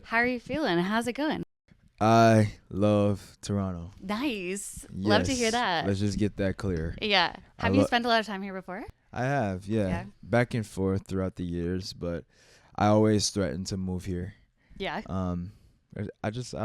How are you feeling? How's it going? I love Toronto. Nice. Love to hear Yes, that. let's just get that clear. Yeah. I Have you love. spent a lot of time here before? I have, yeah, Yeah. back and forth throughout the years, but I always threaten to move here. Yeah. I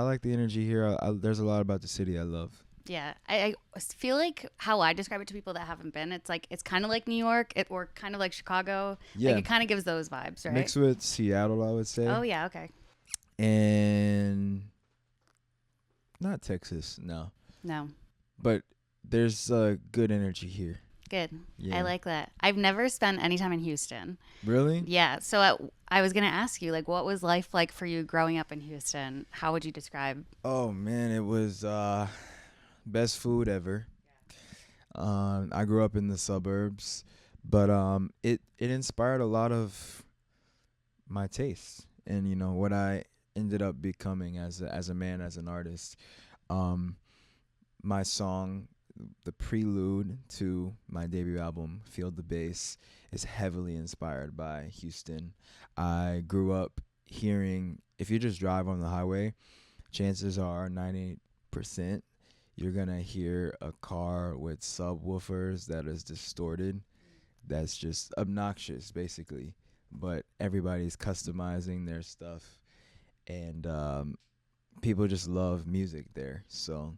like the energy here. There's a lot about the city I love. Yeah. I feel like how I describe it to people that haven't been, it's like it's kind of like New York, or kind of like Chicago. Like Yeah, it kind of gives those vibes, right? mixed with Seattle, I would say, Oh yeah. Okay. and not Texas, no, No. but there's good energy here. Good. I Yeah, like that. I've never spent any time in Houston. really. Yeah. So I was gonna ask you, like, what was life like for you growing up in Houston? How would you describe? Oh man, it was best food ever. I grew up in the suburbs, but it inspired a lot of my tastes and what I ended up becoming as a man, as an artist. Um, my song, the prelude to my debut album, "Feel the Bass," is heavily inspired by Houston. I grew up hearing, if you just drive on the highway, chances are 98% you're gonna hear a car with subwoofers that is distorted, that's just obnoxious basically, but everybody's customizing their stuff, and people just love music there. So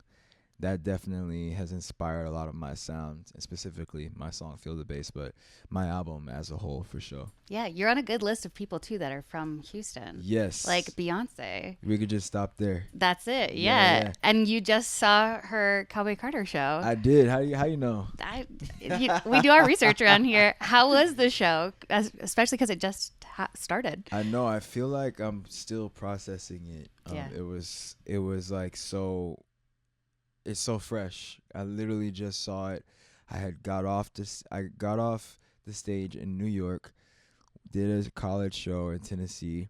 that definitely has inspired a lot of my sound, and specifically my song "Feel the Bass," but my album as a whole for sure. Yeah, you're on a good list of people too that are from Houston. Like Yes, Beyonce. we could just stop there. That's it. Yeah, Yeah. yeah. And you just saw her Cowboy Carter show. I did. How you know? We do our research around here. How was the show? Especially because it just started. I know. I feel like I'm still processing it. Yeah. It was like so. It's so fresh. I literally just saw it. I got off the stage in New York, did a college show in Tennessee,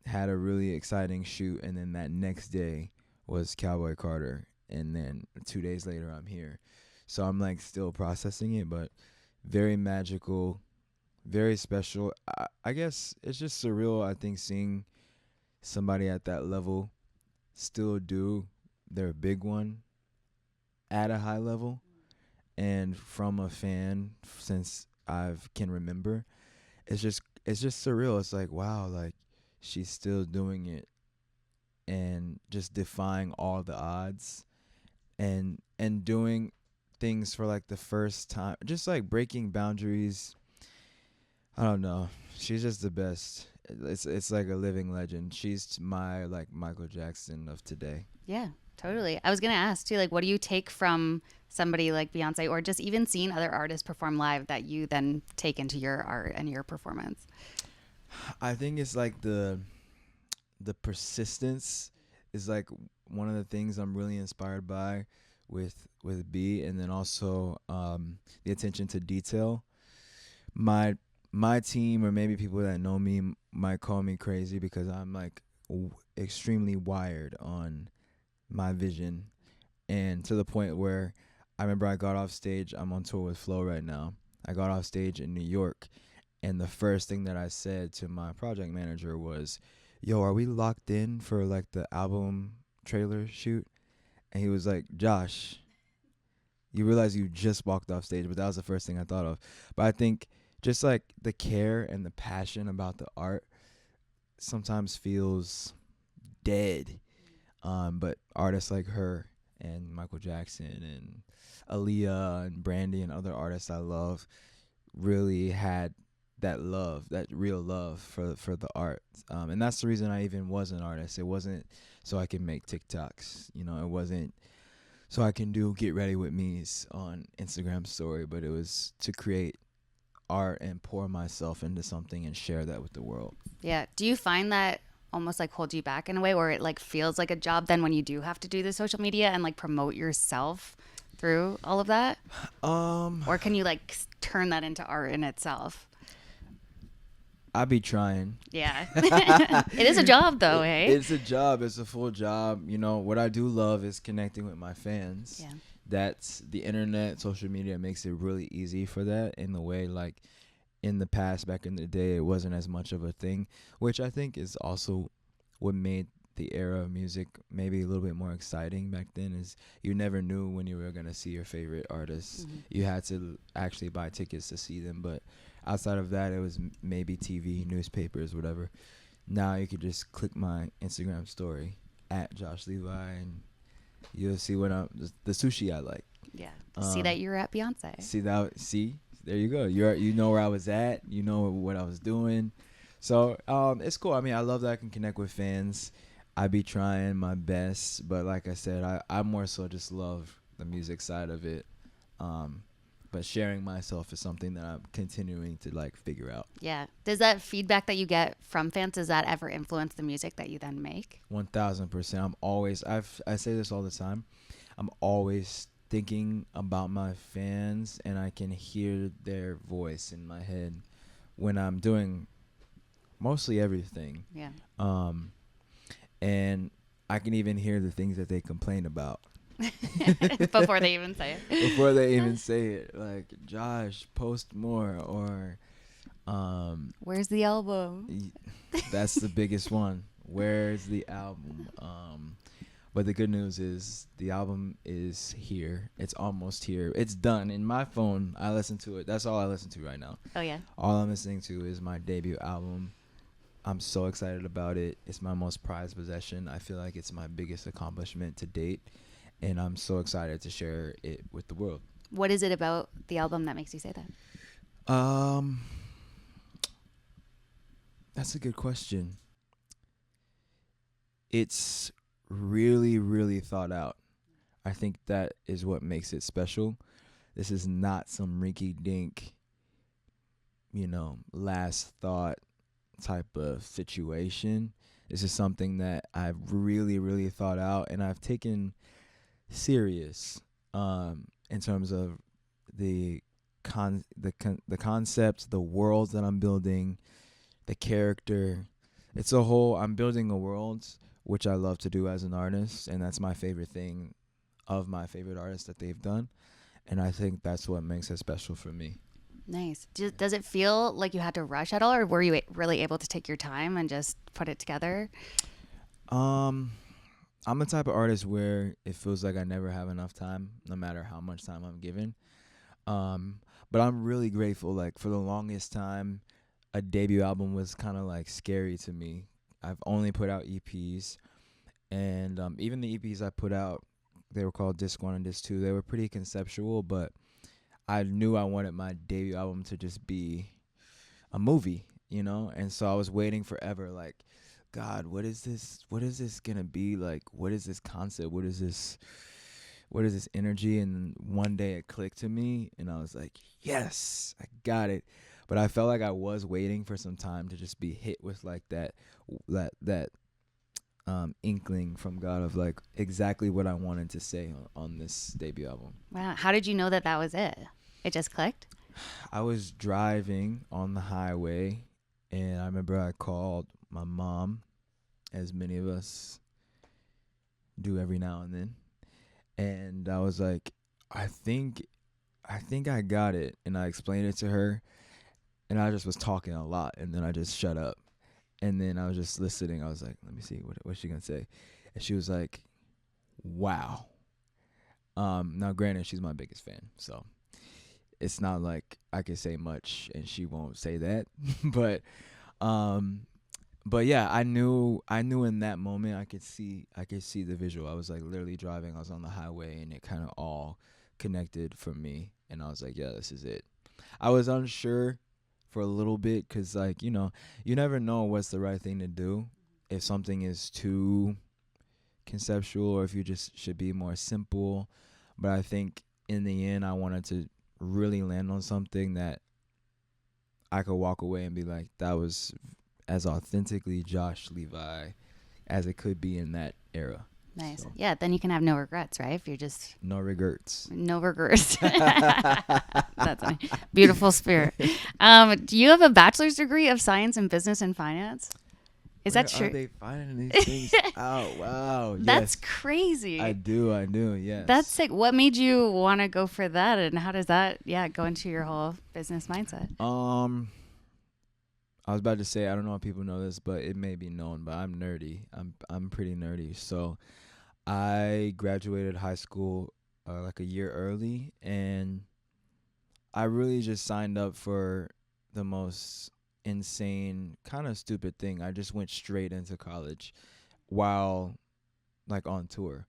had a really exciting shoot, and then that next day was Cowboy Carter, and then 2 days later I'm here. So I'm like still processing it, but very magical, very special. I guess it's just surreal. I think seeing somebody at that level still do their big one at a high level, and from a fan since I can remember, it's just surreal. It's like, wow, like she's still doing it and just defying all the odds, and doing things for like the first time, just like breaking boundaries. I don't know. She's just the best. It's like a living legend. She's my like Michael Jackson of today. Yeah, totally. I was going to ask too, like, what do you take from somebody like Beyonce, or just even seeing other artists perform live, that you then take into your art and your performance? I think it's like the persistence is like one of the things I'm really inspired by with B, and then also the attention to detail. My team, or maybe people that know me, might call me crazy because I'm like extremely wired on my vision, and to the point where I remember I got off stage. I'm on tour with Flo right now. I got off stage in New York, and the first thing that I said to my project manager was, "Yo, are we locked in for like the album trailer shoot?" And he was like, "Josh, you realize you just walked off stage," but that was the first thing I thought of. But I think just like the care and the passion about the art sometimes feels dead. But artists like her and Michael Jackson and Aaliyah and Brandy and other artists I love really had that love, that real love for the art. And that's the reason I even was an artist. It wasn't so I can make TikToks, it wasn't so I can do get ready with me's on Instagram story, but it was to create art and pour myself into something and share that with the world. Yeah. Do you find that almost like holds you back in a way, where it like feels like a job then when you do have to do the social media and like promote yourself through all of that? Or can you like turn that into art in itself? I be trying. Yeah. It is a job though, hey? It's a job. It's a full job. What I do love is connecting with my fans. Yeah. That's the internet, social media makes it really easy for that, in the way like in the past, back in the day, it wasn't as much of a thing, which I think is also what made the era of music maybe a little bit more exciting back then is you never knew when you were going to see your favorite artists. You had to actually buy tickets to see them, but outside of that, it was maybe TV, newspapers, whatever. Now you could just click my Instagram story at Josh Levi, and you'll see the sushi I like. Yeah. See that you're at Beyonce. See, there you go. You know where I was at. You know what I was doing. So it's cool. I mean, I love that I can connect with fans. I be trying my best, but like I said, I more so just love the music side of it. But sharing myself is something that I'm continuing to like figure out. Yeah. Does that feedback that you get from fans, does that ever influence the music that you then make? 1000%. I'm always, I say this all the time. I'm always thinking about my fans, and I can hear their voice in my head when I'm doing mostly everything. Yeah. And I can even hear the things that they complain about. Before they even say it. Before they even say it. Like, Josh, post more, or where's the album? That's the biggest one. Where's the album? But the good news is the album is here. It's almost here. It's done. In my phone, I listen to it. That's all I listen to right now. Oh, yeah? All I'm listening to is my debut album. I'm so excited about it. It's my most prized possession. I feel like it's my biggest accomplishment to date, and I'm so excited to share it with the world. What is it about the album that makes you say that? That's a good question. It's really, really thought out. I think that is what makes it special. This is not some rinky-dink, last thought type of situation. This is something that I've really, really thought out, and I've taken serious in terms of the concept, the world that I'm building, the character. I'm building a world, which I love to do as an artist, and that's my favorite thing of my favorite artists that they've done, and I think that's what makes it special for me. Nice. Does it feel like you had to rush at all, or were you really able to take your time and just put it together? I'm the type of artist where it feels like I never have enough time, no matter how much time I'm given. But I'm really grateful. Like, for the longest time, a debut album was kind of like scary to me. I've only put out EPs, and even the EPs I put out, they were called Disc 1 and Disc 2. They were pretty conceptual, but I knew I wanted my debut album to just be a movie, And so I was waiting forever, like, God, what is this? What is this gonna be? Like, what is this concept? What is this energy? And one day it clicked to me, and I was like, yes, I got it. But I felt like I was waiting for some time to just be hit with like that inkling from God of like exactly what I wanted to say on this debut album. Wow. How did you know that was it? It just clicked? I was driving on the highway, and I remember I called my mom, as many of us do every now and then, and I was like, I think I got it, and I explained it to her, and I just was talking a lot, and then I just shut up, and then I was just listening. I was like, let me see what's she gonna say, and she was like, wow. Now granted, she's my biggest fan, so it's not like I could say much and she won't say that. but yeah, I knew in that moment I could see the visual. I was like literally driving, I was on the highway, and it kind of all connected for me, and I was like, yeah, this is it. I was unsure for a little bit, because like, you never know what's the right thing to do, if something is too conceptual or if you just should be more simple. But I think in the end I wanted to really land on something that I could walk away and be like, that was as authentically Josh Levi as it could be in that era. Nice. So. Yeah, then you can have no regrets, right? If you're just... No regrets. No regrets. That's a beautiful spirit. Do you have a bachelor's degree of science in business and finance? Is that true? Are they finding these things out? Wow. That's yes. crazy. I do, yes. That's sick. What made you want to go for that, and how does that, go into your whole business mindset? I was about to say, I don't know if people know this, but it may be known, but I'm nerdy. I'm pretty nerdy. So I graduated high school like a year early, and I really just signed up for the most insane, kind of stupid thing. I just went straight into college while like on tour.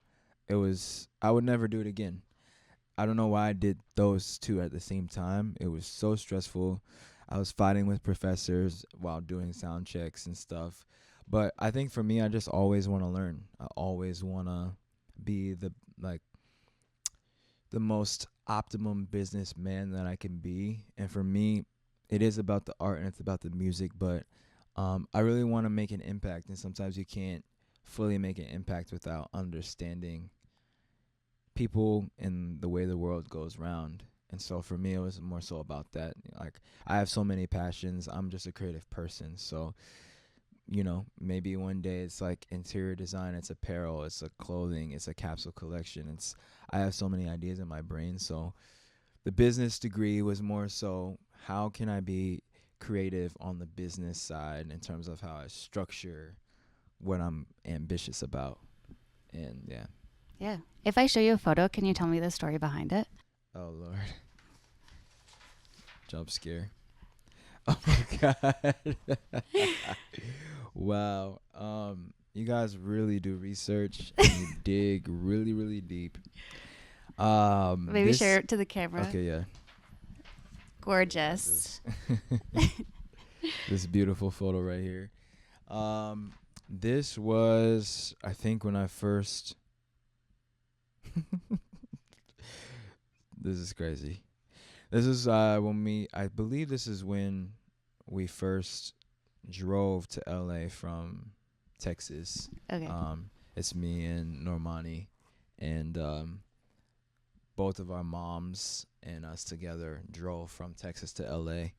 I would never do it again. I don't know why I did those two at the same time. It was so stressful. I was fighting with professors while doing sound checks and stuff. But I think for me, I just always want to learn. I always want to be the most optimum businessman that I can be. And for me, it is about the art and it's about the music. But I really want to make an impact. And sometimes you can't fully make an impact without understanding people and the way the world goes round. And so for me, it was more so about that. Like, I have so many passions. I'm just a creative person. So, maybe one day it's like interior design, it's apparel, it's a clothing, it's a capsule collection. I have so many ideas in my brain. So the business degree was more so, how can I be creative on the business side in terms of how I structure what I'm ambitious about. And yeah. Yeah. If I show you a photo, can you tell me the story behind it? Oh, Lord. Jump scare. Oh, my God. Wow. You guys really do research and you dig really, really deep. Maybe share it to the camera. Okay, yeah. Gorgeous. This beautiful photo right here. This was, I think, when I first... This is crazy. This is I believe this is when we first drove to LA from Texas. Okay. It's me and Normani, and both of our moms and us together drove from Texas to LA,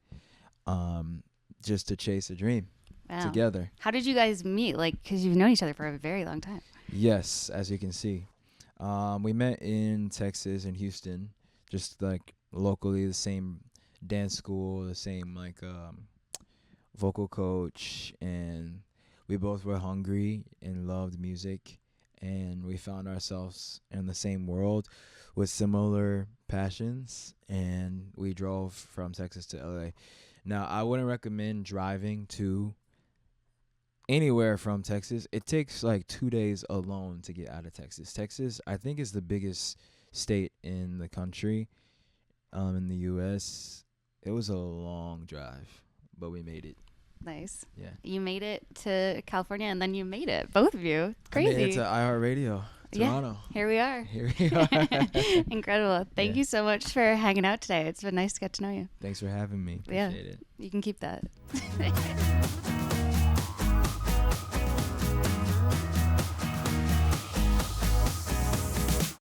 just to chase a dream. Wow. Together. How did you guys meet? Like, because you've known each other for a very long time. Yes, as you can see. We met in Texas, in Houston, just like locally, the same dance school, the same like vocal coach, and we both were hungry and loved music, and we found ourselves in the same world with similar passions, and we drove from Texas to LA. Now, I wouldn't recommend driving to anywhere from Texas. It takes like 2 days alone to get out of Texas. Texas, I think, is the biggest state in the country, in the U.S. It was a long drive, but we made it. Nice. Yeah. You made it to California, and then you made it, both of you. It's crazy. I made it to iHeartRadio, Toronto. Yeah, here we are. Here we are. Incredible. Thank you so much for hanging out today. It's been nice to get to know you. Thanks for having me. Appreciate it. You can keep that.